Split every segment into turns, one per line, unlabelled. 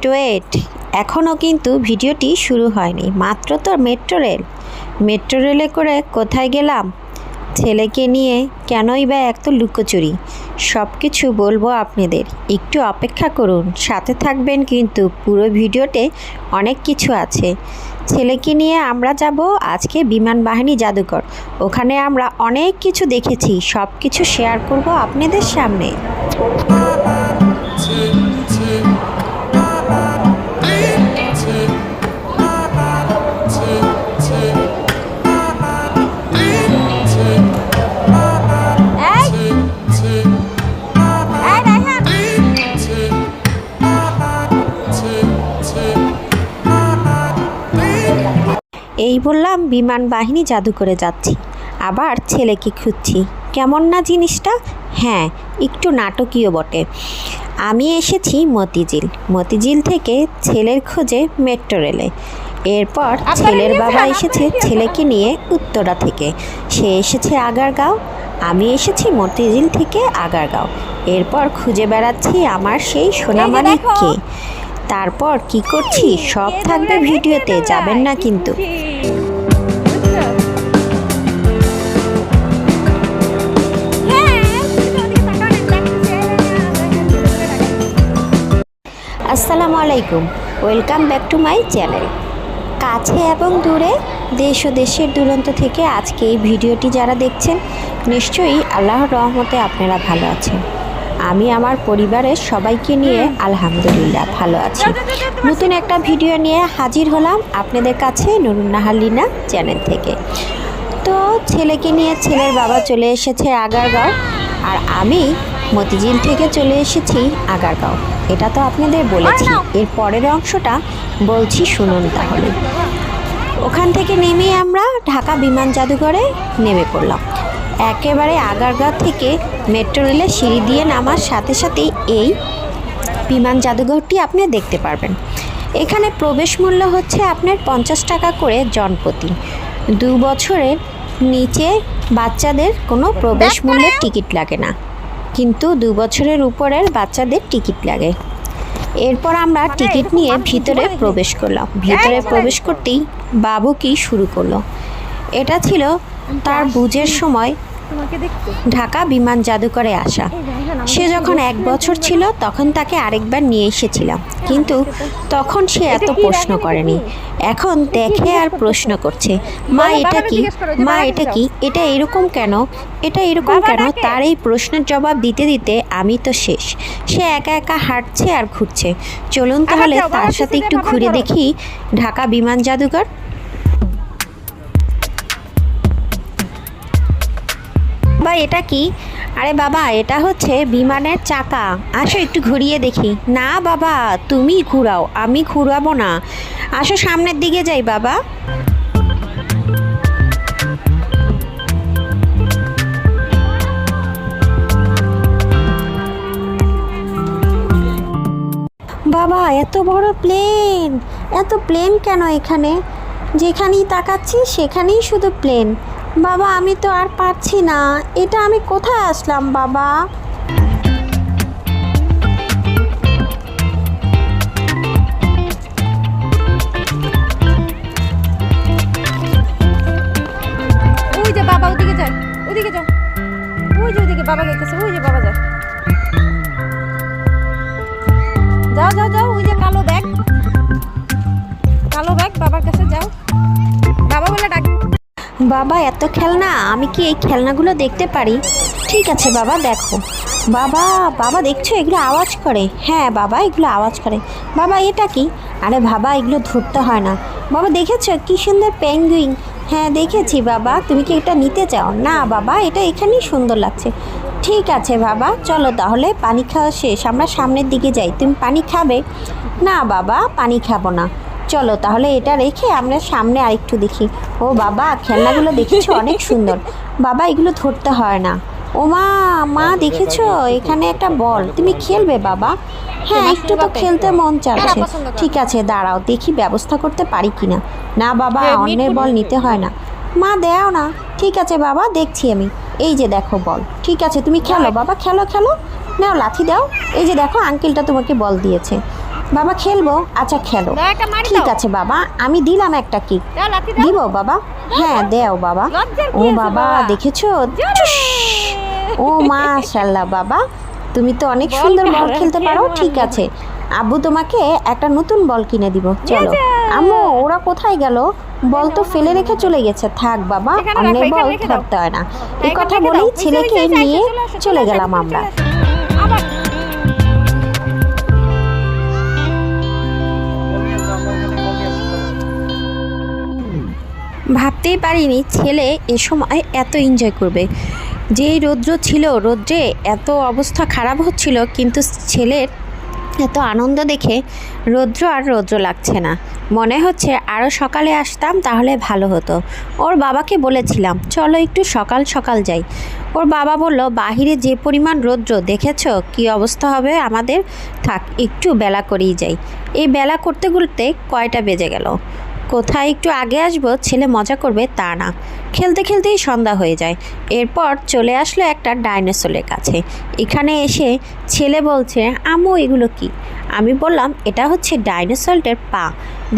Wait এখনও কিন্তু ভিডিওটি শুরু হয়নি, মাত্র তো মেট্রো রেলে করে কোথায় গেলাম, ছেলেকে নিয়ে কেনই বা এত লুকোচুরি, সব কিছু বলবো আপনাদের, একটু অপেক্ষা করুন, সাথে থাকবেন কিন্তু পুরো ভিডিওতে অনেক কিছু আছে। ছেলেকে নিয়ে আমরা যাব আজকে বিমান বাহিনী জাদুঘর, ওখানে আমরা অনেক কিছু দেখেছি, সব কিছু শেয়ার করব আপনাদের সামনে। এই বললাম বিমান বাহিনী জাদুঘরে যাচ্ছি, আবার ছেলেকে খুঁজছি, কেমন না জিনিসটা? হ্যাঁ, একটু নাটকীয় বটে। আমি এসেছি মতিঝিল থেকে ছেলের খোঁজে মেট্রো রেলে। এরপর ছেলের বাবা এসেছে ছেলেকে নিয়ে উত্তরা থেকে, সে এসেছে আগারগাঁও, আমি এসেছি মতিঝিল থেকে আগারগাঁও। এরপর খুঁজে বেড়াচ্ছি আমার সেই সোনামানিককে। তারপর কি করছি সব থাকবে ভিডিওতে, যাবেন না কিন্তু। আসসালামু আলাইকুম, welcome back to my channel. কাছে এবং দূরে, দেশ ও দেশের দূরান্ত থেকে আজকে এই ভিডিওটি যারা দেখছেন, নিশ্চয়ই আল্লাহর রহমতে আপনারা ভালো আছেন। আমি আমার পরিবারের সবাইকে নিয়ে আলহামদুলিল্লাহ ভালো আছি। নতুন একটা ভিডিও নিয়ে হাজির হলাম আপনাদের কাছে নুরুন নাহার লিনা চ্যানেল থেকে। তো ছেলেকে নিয়ে ছেলের বাবা চলে এসেছে আগারগাঁও, আর আমি মতিঝিল থেকে চলে এসেছি আগারগাঁও। এটা তো আপনাদের বলেছি, এর পরের অংশটা বলছি শুনুন তাহলে। ওখান থেকে নেমে আমরা ঢাকা বিমান জাদুঘরে নেমে পড়লাম। একেবারে আগারগাঁও থেকে মেট্রো রেলের সিঁড়ি দিয়ে নামার সাথে সাথেই এই বিমান জাদুঘরটি আপনি দেখতে পারবেন। এখানে প্রবেশ মূল্য হচ্ছে আপনার 50 টাকা করে জনপ্রতি। 2 বছরের নিচে বাচ্চাদের কোনো প্রবেশ মূল্যের টিকিট লাগে না, কিন্তু 2 বছরের উপরের বাচ্চাদের টিকিট লাগে। এরপর আমরা টিকিট নিয়ে ভিতরে প্রবেশ করলাম। ভিতরে প্রবেশ করতেই বাবু কি শুরু করলো, এটা ছিল তার বুঝের সময় ঢাকা বিমান জাদুঘরে আসা। সে যখন 1 বছর ছিল তখন তাকে আরেকবার নিয়ে এসেছিলাম, কিন্তু তখন সে এত প্রশ্ন করেনি। এখন দেখে আর প্রশ্ন করছে, মা এটা কি, মা এটা কি, এটা এরকম কেন, এটা এরকম কেন। তার এই প্রশ্নের জবাব দিতে দিতে আমি তো শেষ। সে একা একা হাঁটছে আর ঘুরছে। চলুন তাহলে তার সাথে একটু ঘুরে দেখি ঢাকা বিমান জাদুঘর। বাবা এটা কি? আরে বাবা এটা হচ্ছে বিমানের চাকা, আসো একটু ঘুরিয়ে দেখি। না বাবা তুমি ঘুরাও, আমি ঘুরাবো না, আসো সামনের দিকে যাই বাবা। বাবা এত বড় প্লেন, এত প্লেন কেন এখানে? যেখানেই তাকাচ্ছি সেখানেই শুধু প্লেন। বাবা আমি তো আর পারছি না, এটা আমি কোথায় আসলাম বাবা?
ওই যে বাবা ওদিকে যায়, ওদিকে যাও, ওই যে ওদিকে বাবা গেছে, ওই যে বাবা যায়, যাও যাও যাও, ওই যে কালো ব্যাগ বাবার কাছে যাও, বাবা বলে ডাক।
বাবা এত খেলনা, আমি কি এই খেলনাগুলো দেখতে পারি? ঠিক আছে বাবা দেখো। বাবা বাবা দেখছো এগুলো আওয়াজ করে? হ্যাঁ বাবা এগুলো আওয়াজ করে। বাবা এটা কি? আরে বাবা এগুলো ধরতে হয় না। বাবা দেখেছো কি সুন্দর পেঙ্গুইন? হ্যাঁ দেখেছি বাবা, তুমি কি এটা নিতে চাও? না বাবা এটা এখানেই সুন্দর লাগছে। ঠিক আছে বাবা চলো তাহলে, পানি খাওয়া শেষ, আমরা সামনের দিকে যাই, তুমি পানি খাবে? না বাবা পানি খাবো না, চলো তাহলে এটা রেখে আমরা সামনে আরেকটু দেখি। ও বাবা খেলনাগুলো দেখেছো অনেক সুন্দর। বাবা এগুলো ধরতে হয় না। ও মা, মা দেখেছো এখানে একটা বল, তুমি খেলবে বাবা? হ্যাঁ, একটু তো খেলতে মন চাচ্ছে। ঠিক আছে, দাঁড়াও দেখি ব্যবস্থা করতে পারি কিনা। না বাবা, অন্যের বল নিতে হয় না। মা দেও না। ঠিক আছে বাবা, দেখছি আমি। এই যে দেখো বল। ঠিক আছে, তুমি খেলো বাবা, খেলো খেলো। নাও লাথি দাও। এই যে দেখো আঙ্কেলটা তোমাকে বল দিয়েছে। বাবা খেলবো? আচ্ছা খেলো। ঠিক আছে বাবা, আমি দিলাম একটা কিক। দিব বাবা? হ্যাঁ দেও বাবা। ও বাবা দেখেছো? ও মাশাআল্লাহ বাবা, তুমি তো অনেক সুন্দর বল খেলতে পারো। ঠিক আছে, আব্বু তোমাকে একটা নতুন বল কিনে দিব। চলো। আম্মু, ওরা কোথায় গেল? বল তো ফেলে রেখে চলে গেছে। থাক বাবা, অন্যের বল ধরতে হয় না। এই কথা বলেই ছেলেকে নিয়ে চলে গেলাম আমরা। ভাবতেই পারিনি ছেলে এ সময় এত এনজয় করবে। যেই রৌদ্র ছিল, রৌদ্রে এত অবস্থা খারাপ হচ্ছিল, কিন্তু ছেলের এত আনন্দ দেখে রৌদ্র লাগছে না। মনে হচ্ছে আরও সকালে আসতাম তাহলে ভালো হতো। ওর বাবাকে বলেছিলাম চলো একটু সকাল সকাল যাই। ওর বাবা বলল বাহিরে যে পরিমাণ রৌদ্র দেখেছো, কি অবস্থা হবে আমাদের, থাক একটু বেলা করেই যাই। এই বেলা করতে করতে কয়টা বেজে গেল। কোথায় একটু আগে আসবো ছেলে মজা করবে তা না, খেলতে খেলতেই সন্ধ্যা হয়ে যায়। এরপর চলে আসলো একটা ডাইনোসরের কাছে। এখানে এসে ছেলে বলছে আম্মু এগুলো কি? আমি বললাম এটা হচ্ছে ডাইনোসরের পা,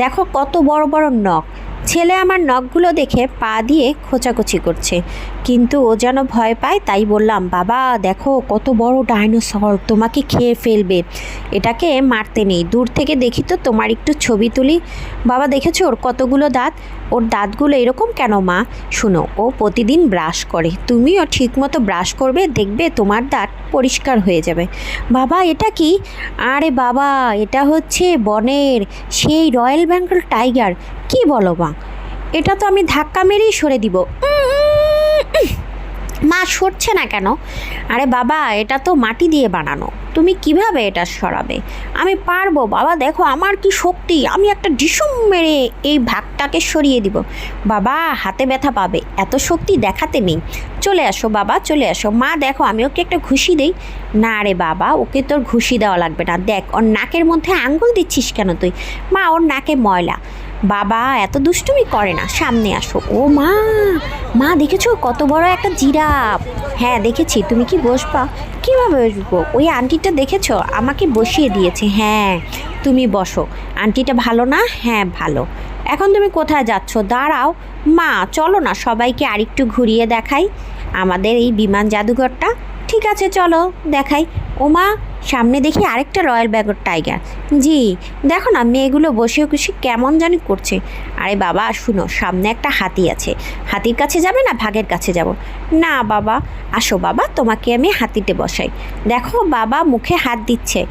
দেখো কত বড় বড় নখ। ছেলে আমার নখগুলো দেখে পা দিয়ে খোঁচাখুচি করছে, কিন্তু ও যেন ভয় পায়। তাই বললাম বাবা দেখো কত বড় ডাইনোসর, তোমাকে খেয়ে ফেলবে, এটাকে মারতে নেই, দূর থেকে দেখি তো তোমার একটু ছবি তুলি। বাবা দেখেছো ওর কতগুলো দাঁত, ওর দাঁতগুলো এরকম কেন মা? শোনো, ও প্রতিদিন ব্রাশ করে, তুমিও ঠিকমতো ব্রাশ করবে, দেখবে তোমার দাঁত পরিষ্কার হয়ে যাবে। বাবা এটা কি? আরে বাবা এটা হচ্ছে বনের সেই রয়্যাল বেঙ্গল টাইগার। কি বলো মা? এটা তো আমি ধাক্কা মেরেই সরে দিব। মা সরছে না কেন? আরে বাবা এটা তো মাটি দিয়ে বানানো, তুমি কিভাবে এটা সরাবে? আমি পারবো বাবা, দেখো আমার কি শক্তি, আমি একটা ঢিসুম মেরে এই ভাগটাকে সরিয়ে দিব। বাবা হাতে ব্যথা পাবে, এত শক্তি দেখাতে নেই। চলে আসো বাবা চলে আসো। মা দেখো আমি ওকে একটা ঘুষি দেই। না রে বাবা, ওকে তোর ঘুষি দেওয়া লাগবে না, দেখ ওর নাকের মধ্যে আঙ্গুল দিচ্ছিস কেন তুই? মা ওর নাকে ময়লা। বাবা এত দুষ্টুমি করে না, সামনে আসো। ও মা, মা দেখেছো কত বড় একটা জিরাফ? হ্যাঁ দেখেছি। তুমি কি বসবা? কীভাবে বসবো? ওই আন্টিটা দেখেছো আমাকে বসিয়ে দিয়েছে। হ্যাঁ তুমি বসো। আন্টিটা ভালো না? হ্যাঁ ভালো। এখন তুমি কোথায় যাচ্ছ? দাঁড়াও মা, চলো না সবাইকে আরেকটু ঘুরিয়ে দেখাই আমাদের এই বিমান জাদুঘরটা। ঠিক আছে চলো দেখাই। ওমা, সামনে দেখি আরেকটা রয়্যাল বেঙ্গল টাইগার। জি দেখো না মেয়েগুলো বসে বসে কেমন জানি করছে। আরে বাবা শুনো, সামনে একটা হাতি আছে, হাতির কাছে যাবে না ভাগের কাছে যাব? না বাবা, আসো বাবা তোমাকে আমি হাতিতে বসাই। দেখো বাবা মুখে হাত দিচ্ছে।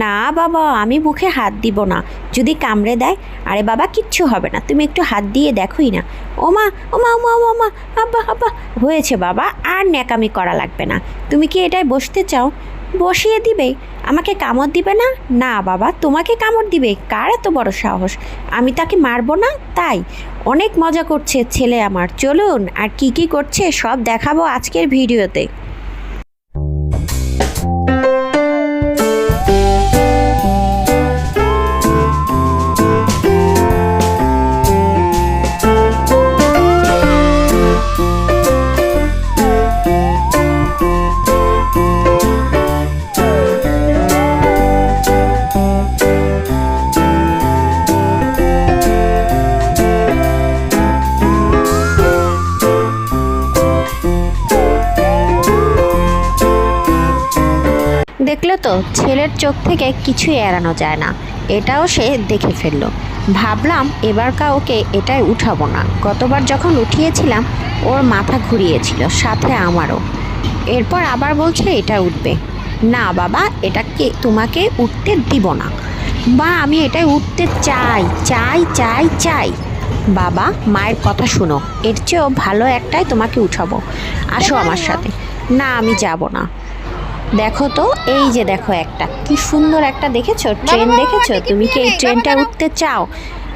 না বাবা আমি মুখে হাত দিব না, যদি কামড়ে দেয়। আরে বাবা কিচ্ছু হবে না, তুমি একটু হাত দিয়ে দেখোই না। ওমা ওমা ওমা ওমা ওমা, আব্বা আব্বা। হয়েছে বাবা, আর ন্যাকামি করা লাগবে না। তুমি কি এটায় বসতে চাও? বসিয়ে দিবে। আমাকে কামড় দিবে না? না বাবা তোমাকে কামড় দিবে, কার এত বড় সাহস? আমি তাকে মারবো না তাই? অনেক মজা করছে ছেলে আমার, চলুন আর কি কি করছে সব দেখাবো আজকের ভিডিওতে। দেখলে তো ছেলের চোখ থেকে কিছুই এড়ানো যায় না, এটাও সে দেখে ফেললো। ভাবলাম এবার কাউকে এটাই উঠাবো না, গতবার যখন উঠিয়েছিলাম ওর মাথা ঘুরিয়েছিল, সাথে আমারও। এরপর আবার বলছে এটা উঠবে না। বাবা এটাকে তোমাকে উঠতে দিব না। বা আমি এটাই উঠতে চাই চাই চাই চাই। বাবা মায়ের কথা শুনো, এর চেয়েও ভালো একটাই তোমাকে উঠাবো, আসো আমার সাথে। না আমি যাব না। দেখো তো এই যে দেখো একটা কি সুন্দর একটা দেখেছো ট্রেন, দেখেছো? তুমি কি এই ট্রেনটা উঠতে চাও?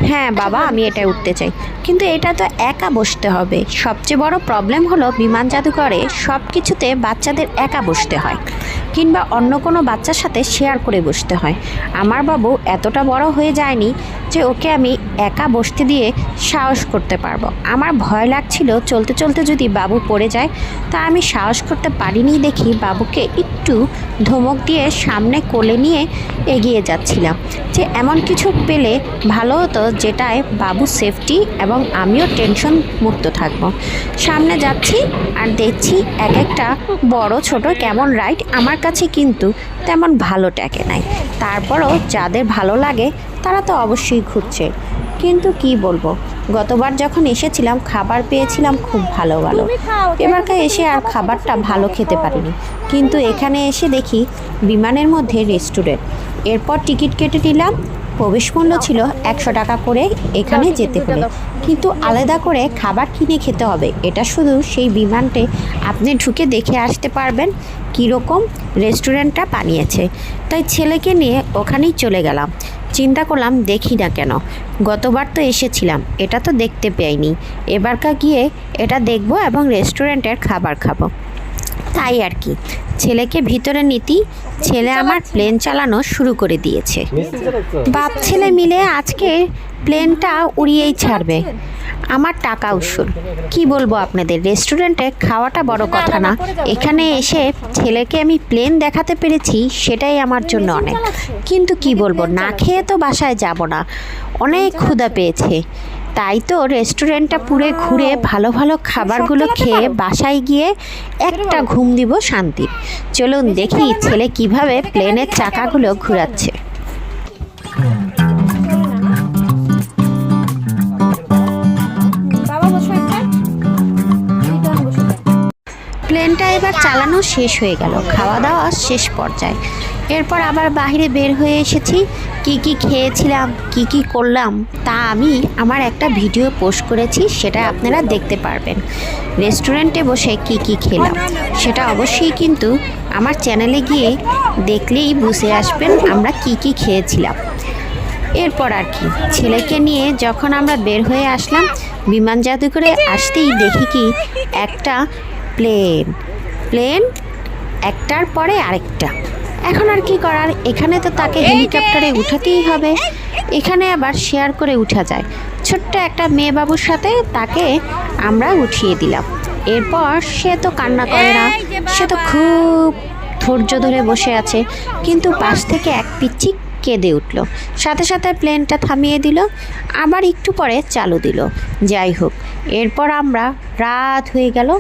হ্যাঁ বাবা, আমি এটাই উঠতে চাই, কিন্তু এটা তো একা বসতে হবে। সবচেয়ে বড় প্রবলেম হলো বিমান জাদুঘরে সব কিছুতে বাচ্চাদের একা বসতে হয়, কিংবা অন্য কোনো বাচ্চার সাথে শেয়ার করে বসতে হয়। আমার বাবু এতটা বড় হয়ে যায়নি যে ওকে আমি একা বসতে দিয়ে সাহস করতে পারবো। আমার ভয় লাগছিল চলতে চলতে যদি বাবু পড়ে যায়, তা আমি সাহস করতে পারিনি দেখি বাবুকে একটু ধমক দিয়ে সামনে কোলে নিয়ে এগিয়ে যাচ্ছিলাম, যে এমন কিছু পেলে ভালো হতো যেটায় বাবু সেফটি এবং আমিও টেনশন মুক্ত থাকবো। সামনে যাচ্ছি আর দেখছি এক একটা বড় ছোট কেমন রাইড আমার কাছে কিন্তু তেমন ভালো ট্যাকে নাই। তারপরও যাদের ভালো লাগে তারা তো অবশ্যই ঘুরছে, কিন্তু কি বলবো, গতবার যখন এসেছিলাম খাবার পেয়েছিলাম খুব ভালো ভালো। এবারকার এসে আর খাবারটা ভালো খেতে পারিনি, কিন্তু এখানে এসে দেখি বিমানের মধ্যে রেস্টুরেন্ট। এরপর টিকিট কেটে নিলাম। প্রবেশ মূল্য ছিল 100 টাকা করে এখানে যেতে হলে, কিন্তু আলাদা করে খাবার কিনে খেতে হবে। এটা শুধু সেই বিমানতে আপনি ঢুকে দেখে আসতে পারবেন কীরকম রেস্টুরেন্টটা বানিয়েছে। তাই ছেলেকে নিয়ে ওখানেই চলে গেলাম। চিন্তা করলাম দেখি না কেন, গতবার তো এসেছিলাম, এটা তো দেখতে পাইনি, এবারকার গিয়ে এটা দেখব এবং রেস্টুরেন্টের খাবার খাবো। তাই আর কি, ছেলেকে ভিতরে নিতি, ছেলে আমার প্লেন চালানো শুরু করে দিয়েছে। বাপ ছেলে মিলে আজকে প্লেনটা উড়িয়েই ছাড়বে। আমার টাকা উসুল। কি বলবো আপনাদের, রেস্টুরেন্টে খাওয়াটা বড় কথা না, এখানে এসে ছেলেকে আমি প্লেন দেখাতে পেরেছি সেটাই আমার জন্য অনেক। কিন্তু কি বলবো, না খেয়ে তো বাসায় যাব না, অনেক ক্ষুধা পেয়েছে। তাই তো রেস্টুরেন্টটা পুরো ঘুরে ভালো ভালো খাবারগুলো খেয়ে বাসায় গিয়ে একটা ঘুম দিব শান্তি। চলুন দেখি ছেলে কিভাবে প্লেনের চাকাগুলো ঘোরাচ্ছে। প্লেনটা এবার চালানো শেষ হয়ে গেল, খাওয়া দাওয়া শেষ পর্যায়ে। এরপর আবার বাইরে বের হয়ে এসেছি। কি কি খেয়েছিলাম, কি কি করলাম তা আমি আমার একটা ভিডিও পোস্ট করেছি, সেটা আপনারা দেখতে পারবেন। রেস্টুরেন্টে বসে কি কি খেলাম সেটা অবশ্যই কিন্তু আমার চ্যানেলে গিয়ে দেখলেই বুঝে আসবেন আমরা কি কি খেয়েছিলাম। এরপর আর কি, ছেলেকে নিয়ে যখন আমরা বের হয়ে আসলাম, বিমান জাদুঘরে আসতেই দেখি কি একটা প্লেন একটার পরে আরেকটা। এখন আর কি করার, এখানে তো তাকে হেলিকপ্টারে উঠাতেই হবে। এখানে আবার শেয়ার করে উঠা যায়, ছোট্ট একটা মেয়ে বাবুর সাথে তাকে আমরা উঠিয়ে দিলাম। এরপর সে তো কান্না করে না, সে তো খুব ধৈর্য ধরে বসে আছে, কিন্তু পাশ থেকে এক পিচ্চি কেঁদে উঠল। সাথে সাথে প্লেনটা থামিয়ে দিল, আবার একটু পরে চালু দিল। যাই হোক, এরপর আমরা রাত হয়ে গেল,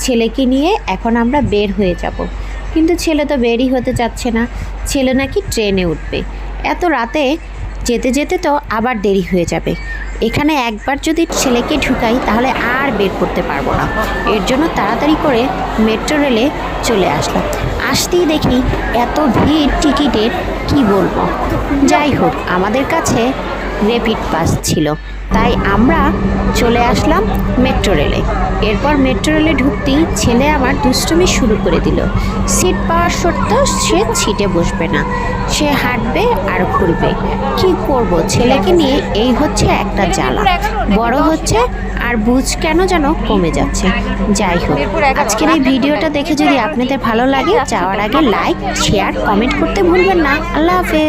ছেলেকে নিয়ে এখন আমরা বের হয়ে যাব। কিন্তু ছেলে তো বেরই হতে চাচ্ছে না, ছেলে নাকি ট্রেনে উঠবে। এত রাতে যেতে যেতে তো আবার দেরি হয়ে যাবে। এখানে একবার যদি ছেলেকে ঢুকাই তাহলে আর বের করতে পারবো না। এর জন্য তাড়াতাড়ি করে মেট্রো রেলে চলে আসলাম। আসতেই দেখি এত ভিড় টিকিটের, কি বলবো। যাই হোক, আমাদের কাছে র্যাপিড পাস ছিল, তাই আমরা চলে আসলাম মেট্রো রেলে। এরপর মেট্রো রেলে ঢুকতেই ছেলে আমার দুষ্টুমি শুরু করে দিল। সিট পাওয়ার সত্ত্বেও সে সিটে বসবে না, সে হাঁটবে আর ঘুরবে। কি করব, ছেলেকে নিয়ে এই হচ্ছে একটা জ্বালা। বড় হচ্ছে আর বুঝ কেন যেন কমে যাচ্ছে। যাই হোক, আজকের এই ভিডিওটা দেখে যদি আপনাদের ভালো লাগে, যাওয়ার আগে লাইক, শেয়ার, কমেন্ট করতে ভুলবেন না। আল্লাহ হাফেজ।